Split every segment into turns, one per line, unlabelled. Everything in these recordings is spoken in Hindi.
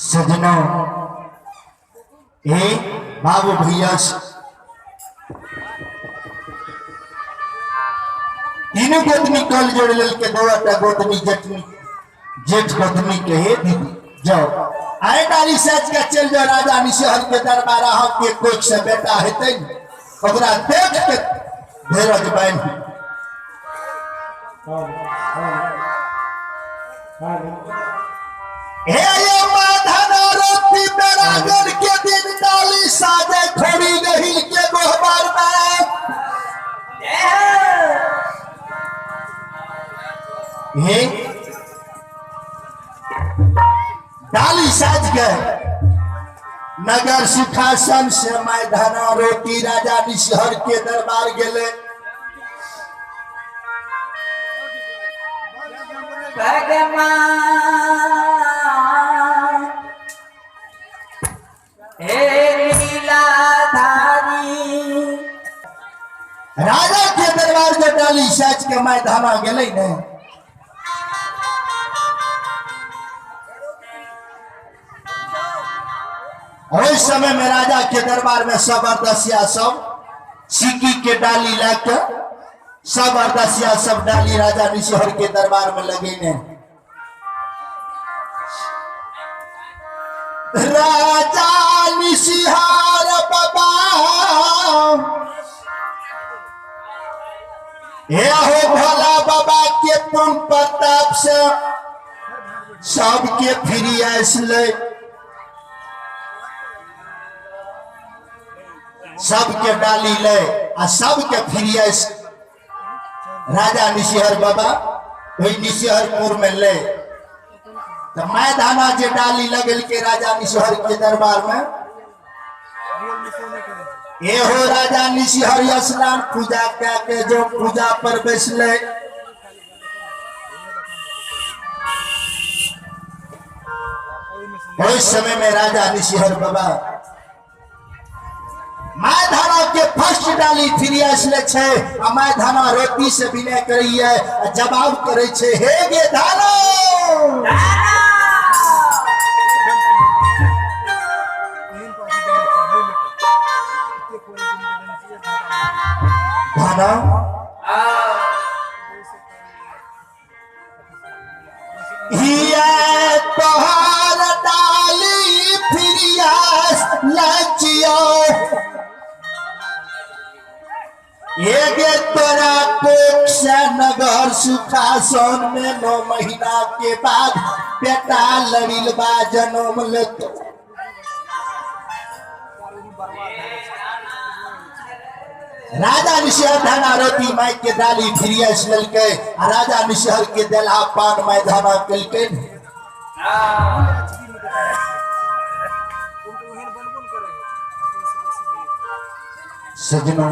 सजनों हे बाबू भैया तीनों गोतनी कल जोड़ लेल के दो गोतनी जटनी जेठ गोतनी के हे दीदी जाओ आए डाली सच का चल जाओ राजा निशहर के दरबार हम के कोच से बेटा हेतै ओकरा देख के धीरज बन हे ये माधना रोटी बेरागन के दिन डाली साजे खोड़ी गहिल के गोहबार में हे डाली साज गए नगर सुखासन से मैदाना रोटी राजा निशहर के दरबार गेले राजा के दरबार के डाली साज के मैदाना गेले ने उस समय में राजा के दरबार में सब अरदसिया सब सिक्की के डाली लाके सब अरदसिया सब डाली राजा निशहर के दरबार में लगे ने राजा निशहर बाबा हे हो भोला बाबा के तुम प्रताप से सबके फिरी आसले सबके डाली ले आ सबके फिरी राजा निशहर बाबा वही निशहरपुर में ले तो मैदाना जे डाली लगल के राजा निशहर के दरबार में ये हो राजा निशहर स्नान पूजा के जो पूजा पर बैसले उस समय में राजा निशहर बाबा मैदाना के फर्स्ट डाली फिरी आसले छे आ मैदाना रोटी से विनय करैया जवाब करे छे हे गे धानो धानो हिया तोहर डाली फिरी आस लचियो ये तोरा कोख से नगर सुखासन में 9 महीना के बाद बेटा लड़िल बा जन्म लेतो राजा निशहर धाना रोटी माई के डाली फिरियस ललके राजा निशहर के देला पान मैदाना कलके सजनों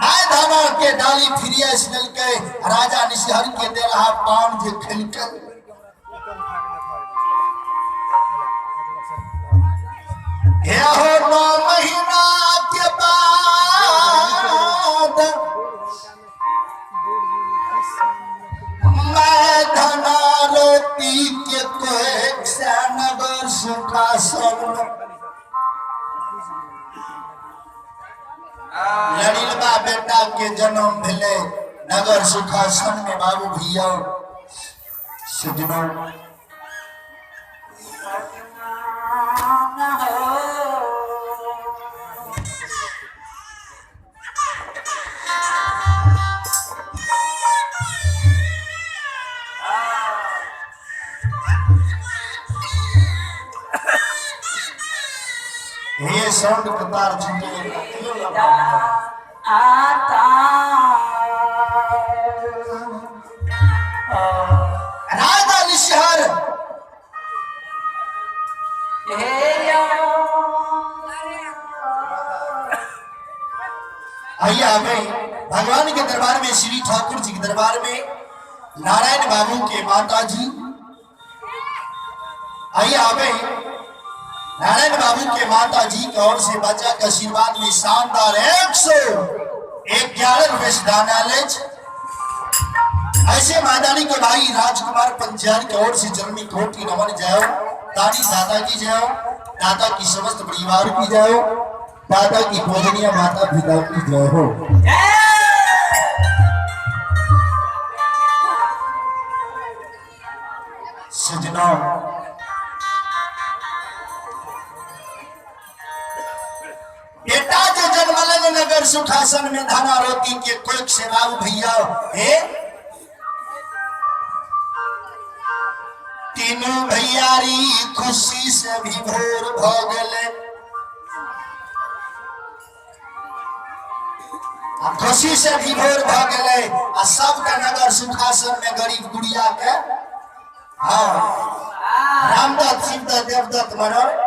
मैदाना के डाली फिरियस ललके राजा निशहर के देला पान जे खलके हे हो 9 महीना के बाद मैदाना रोटी के कोख से नगर सुखासन लड़िलबा बेटा के जन्म भेले नगर सुखासन में बाबू भैया सजनों ये साउंड कतार छूटे आता राजा निशहर आइए हमें भगवान के दरबार में श्री ठाकुर जी के दरबार में नारायण बाबू के माता जी आइए हमें नारायण बाबू के माता जी की ओर से बच्चा का आशीर्वाद में शानदार 111 रुपए दाना ले ऐसे मैदानी के भाई राजकुमार पंचायत की ओर से जन्मी कोटि नमन जाओ। दादी दादा की जाओ, दादा की समस्त परिवार की जाओ, दादा की पूजनीय माता पिता की जय हो। सजना बेटा जो जन्मलन नगर सुखासन में धाना रोटी के कोक से राव भैया हे तीनों भैयारी खुशी से भी भोर भ गए। खुशी से भी भोर भ गए आ सबका नगर सुखासन में गरीब गुड़िया के हाँ रामदत्त शिवदत्त देवदत्त मनोर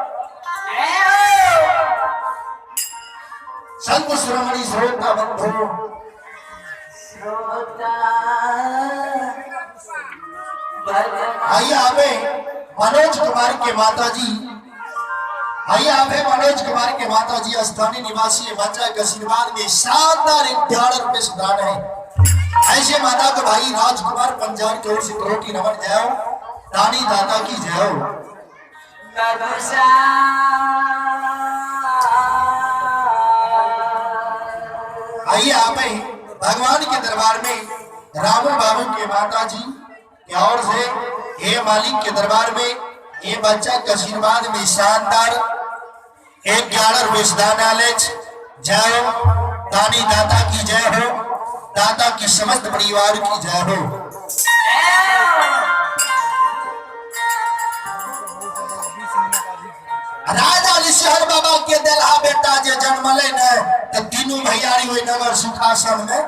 संत श्रोमणी श्रोता बंधु आइए आवे मनोज कुमार के माता जी, आइए आवे मनोज कुमार के माता जी स्थानीय निवासी बच्चा के आशीर्वाद में शानदार 11 रुपए सुधार है। ऐसे माता को भाई राजकुमार पंजाब की ओर से कोटि नमन जाओ। दानी दादा की जय हो। आइए आप भगवान के दरबार में रावण बाबू के माता जी की ओर से हे मालिक के दरबार में ये बच्चा के आशीर्वाद में शानदार 11 रुपए जय हो। दानी दादा की जय हो, दादा की समस्त परिवार की जय हो। राजा निशहर बाबा के दलहा बेटा जे जन्मले न तो तीनों भैयारी हुई नगर सुखासन में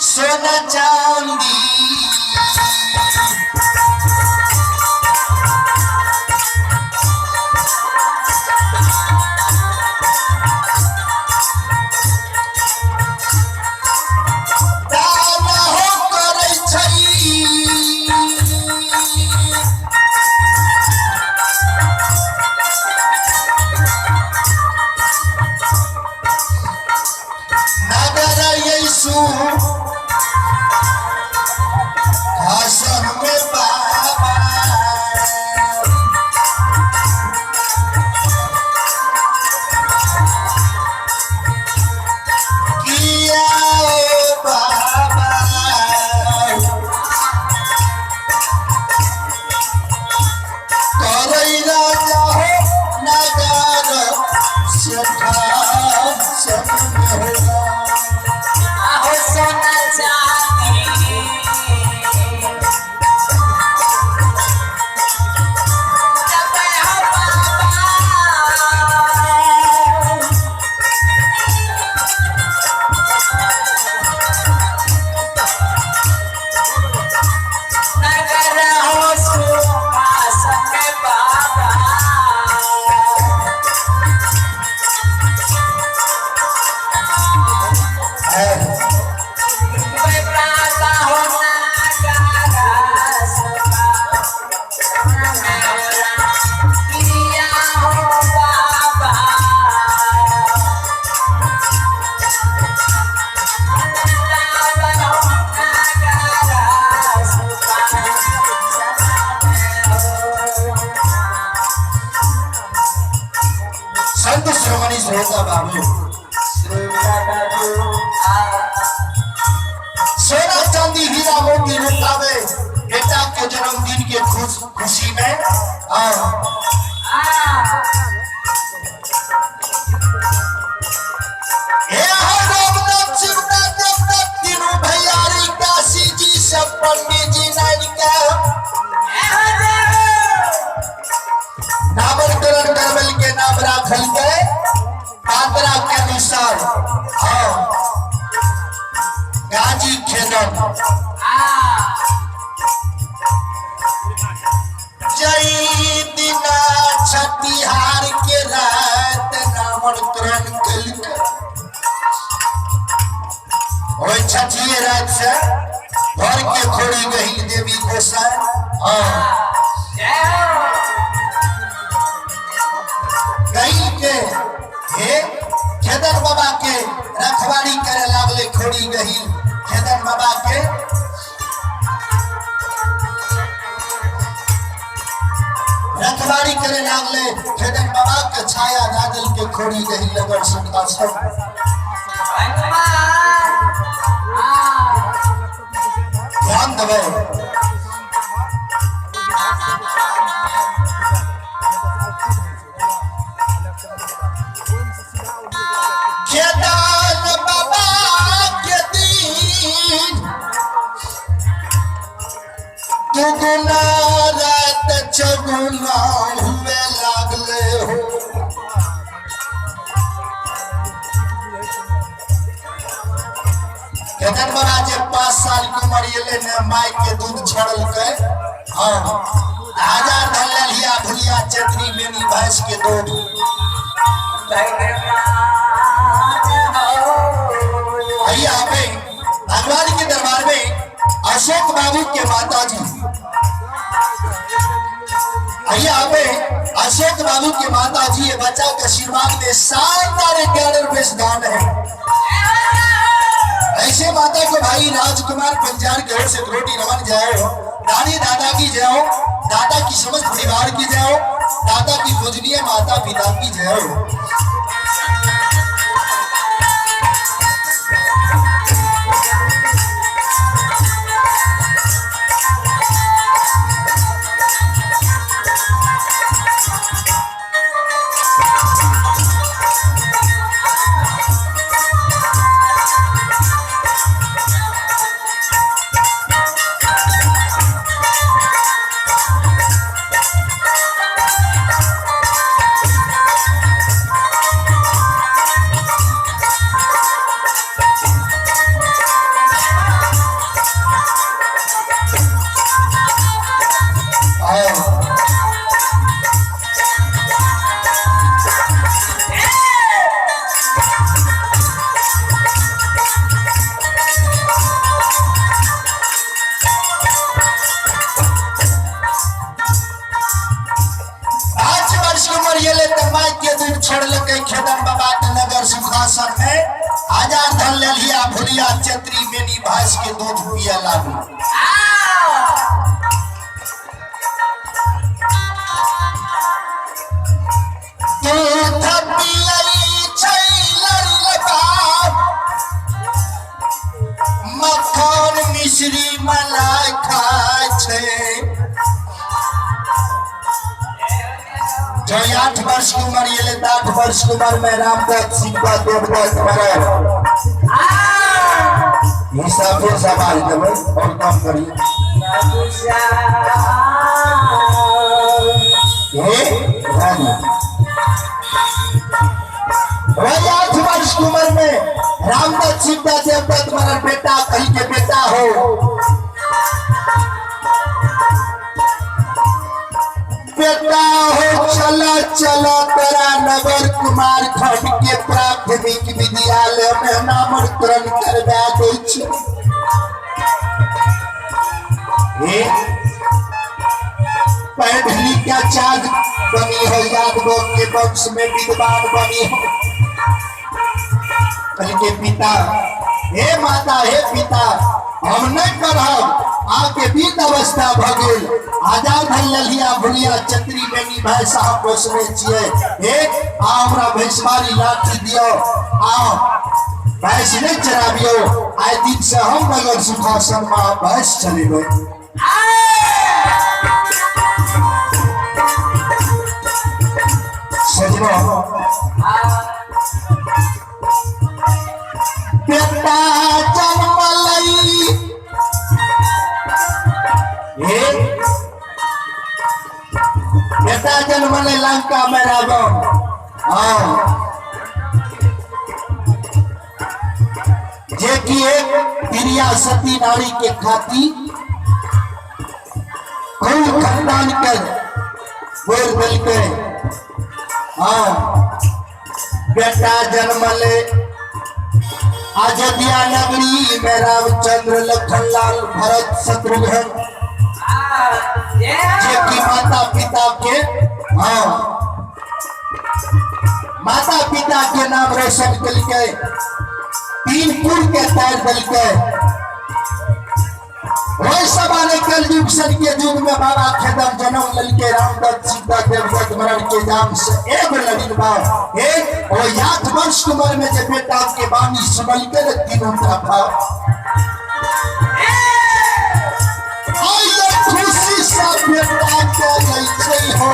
सोना चांदी सोना चांदी हीरा मोती लुटावे बेटा के जन्मदिन के खुशी में तीनों भैयारी काशी जी सब पंडित जी नायिका नामकरण करवल के नाम राखल गए पात्रा के अनुसार गाजी खेदन जय दिना छठिहार के रात नामकरण कल छठिए रात से भर के खोड़ी गई देवी गोसाई गई के हे खेदन बाबा के रखवाड़ी करे लागले खोड़ी गई खेदन बाबा के रखवाड़ी करे लागले खेदन बाबा के छाया नागल के खोड़ी रही लगन सिंहासन ध्यान देवे खेदन बाबा के दिन दुगुना रात चगुना हुए लागले हो खेदन बाबा जे 5 साल की उम्र ये ने माई के दूध छड़ल के हां हजार धल लिया भुलिया चतरी मेनी भैंस के दूध भैया पे भगवान के दरबार में अशोक बाबू के माता जी भैया पे अशोक बाबू के माता जी ये बच्चा के आशीर्वाद में शानदार 11 रुपए दान है। ऐसे माता को भाई राजकुमार पंचार की ओर से रोटी रमन जाए हो दानी दादा की जय हो दादा की समस्त परिवार की जय हो दादा की पूजनीय माता पिता की जय हो। खेदन बाबा के नगर सिंहासन में हजार धन ले लिया भुलिया चतरी मेनी भैंस के दूध पिया लागू दूध पियई छैलर लगा मक्खन मिश्री मलाई खाय छे जो 8 वर्ष की उम्र ये लेता 8 वर्ष की उम्र में रामदत्त सिंह का देवदत्त मरे हिसाब से सवाल देवे और काम करिए वही 8 वर्ष की उम्र में रामदत्त सिंह का देवदत्त मरे बेटा कहीं के बेटा हो बेटा हो चला चला तेरा नगर कुमार खंड के प्राथमिक विद्यालय में नामांतरण करवा दे पढ़ली क्या चाँद बनी हो यादवों के वंश में विद्वान बनी हो के पिता हे माता हे पिता हम नहीं पढ़ब आके बीत अवस्था भगल आजाद हल्लिया भुलिया चतरी बेनी भैंसा पोसने छिए एक आ हमरा भैंसवारी लाठी दियो आ भैंस नहीं चराबियो आइ दिन से हम नगर सिंहासन में भैंस चलेबे सजनो बेटा जन्म लई बेटा जन्म ले लंका में रावण जे की एक प्रिया सती नारी के खाती खून खंडान कर बोल दिल के बेटा जन्म ले अयोध्या नगरी में रामचंद्र लखनलाल भरत शत्रुघ्न की माता पिता के माता पिता के नाम रोशन करके 3 पुर के तैर दिलके वही सवाल कलयुग कुरुक्षेत्र के युद्ध में बाबा खेदर जन्म ललके रामदत्त सीता देवदत्त मरण के नाम से एगो लड़िन बा एक और 8 वर्ष की उम्र में जब बेटा के बानी संभल के तीनों तरफ आई खुशी से बेटा के लइछे हो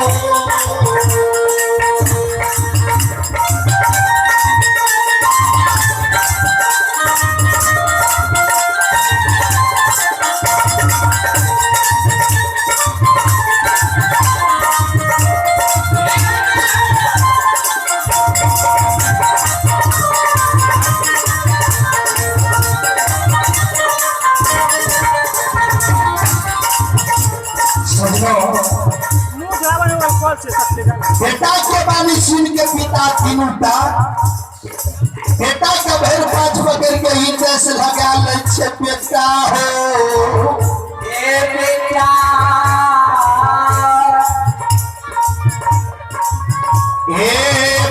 बेटा के बानी सुन के पिता तीनूटा बेटा का भैर पाँच पकड़ के ही देश लगा ले बेटा हो ए बेटा हे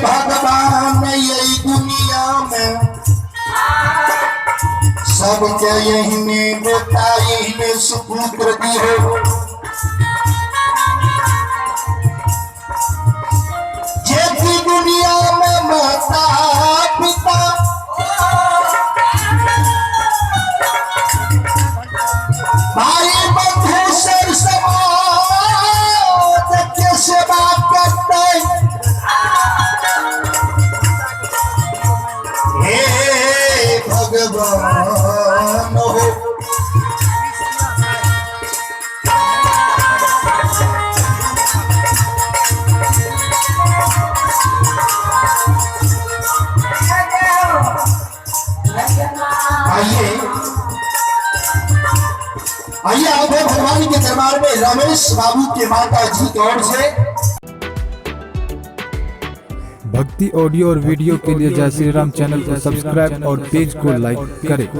भगवान यही दुनिया में सबके यही में बेटा यही में सुपुत्र दी हो दुनिया में माता पिता भाई बंधु सर समाज के सेवा करते हे भगवान हो आइए आप भगवान के दरबार में रमेश बाबू के माता जी की ओर से
भक्ति ऑडियो और वीडियो के लिए जय श्री राम चैनल को सब्सक्राइब और पेज को लाइक करें।